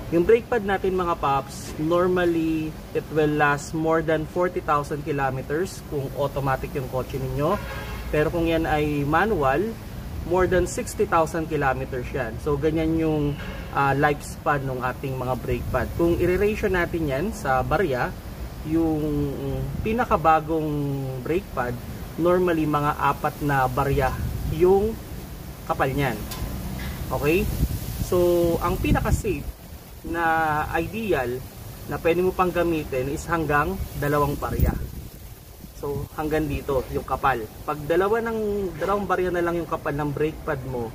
Yung brake pad natin mga paps, normally it will last more than 40,000 kilometers kung automatic yung kotse ninyo. Pero kung yan ay manual, more than 60,000 kilometers yan. So ganyan yung lifespan ng ating mga brake pad. Kung i-ratio natin yan sa barya, yung pinakabagong brake pad, normally mga 4 na barya yung kapal niyan. Okay? So ang pinaka-safe na ideal na pwede mo pang gamitin is hanggang 2 barya. So hanggang dito yung kapal. Pag dalawang barya na lang yung kapal ng brake pad mo,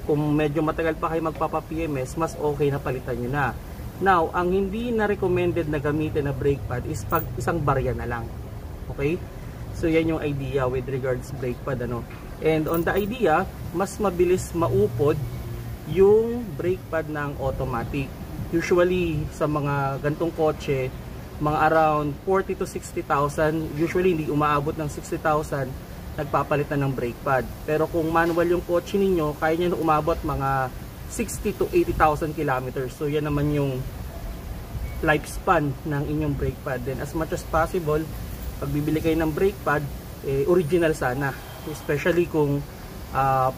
kung medyo matagal pa kayo magpapa-PMS, mas okay na palitan nyo na. Now, ang hindi na recommended na gamitin na brake pad is pag 1 barya na lang. Okay? So yan yung idea with regards brake pad, ano. And on the idea, mas mabilis maupod yung brake pad ng automatic. Usually sa mga gantong kotse, mga around 40 to 60,000, usually hindi umaabot ng 60,000, nagpapalitan ng brake pad. Pero kung manual yung kotse ninyo, kaya nyo na umabot mga 60 to 80,000 kilometers. So yan naman yung lifespan ng inyong brake pad. Then as much as possible, pag bibili kayo ng brake pad, original sana. Especially kung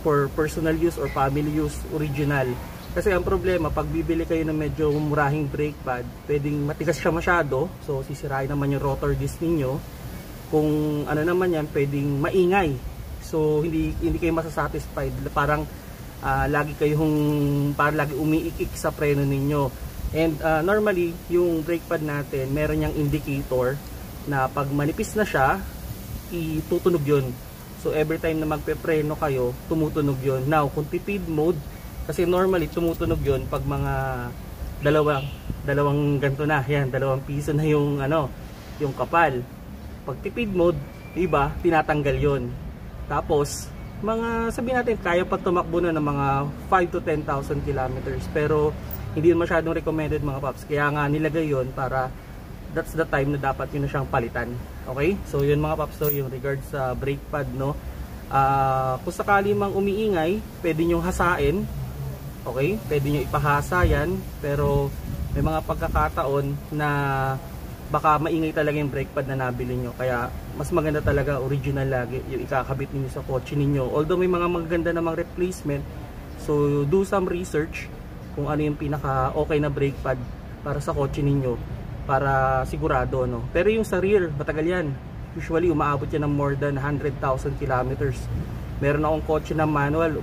for personal use or family use, original. Kasi ang problema, pag bibili kayo ng medyo murahing brake pad, pwedeng matigas siya masyado, so sisirain naman yung rotor disc ninyo. Kung ano naman yan, pwedeng maingay, so hindi kayo masasatisfied. Parang lagi umiikik sa preno ninyo. And normally yung brake pad natin, meron niyang indicator na pag manipis na siya, itutunog yun. So every time na magpe-preno kayo, tumutunog yon. Now, kung tipid mode, kasi normally tumutunog yon pag mga dalawang ganto na, yan, 2 piso na yung yung kapal. Pag tipid mode, 'di ba, tinatanggal yon. Tapos, sabihin natin kaya pa tumakbo na ng mga 5 to 10,000 kilometers, pero hindi masyadong recommended mga paps. Kaya nga nilagay yon para that's the time na dapat yun na siyang palitan. Okay? So yun mga paps, so yung regards sa brake pad, no. Kung sakali mang umiingay, pwede nyo hasain. Okay? Pwede nyo ipahasa yan. Pero may mga pagkakataon na baka maingay talaga yung brake pad na nabili nyo. Kaya mas maganda talaga original lagi yung ikakabit niyo sa kotse ninyo. Although may mga maganda namang replacement, so do some research kung ano yung pinaka okay na brake pad para sa kotse ninyo, para sigurado, no. Pero yung sa rear, matagal yan. Usually umaabot yan ng more than 100,000 kilometers. Meron akong kotse na manual,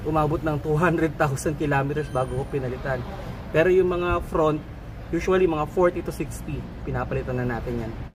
umabot ng 200,000 kilometers bago ko pinalitan. Pero yung mga front, usually mga 40 to 60, pinapalitan na natin yan.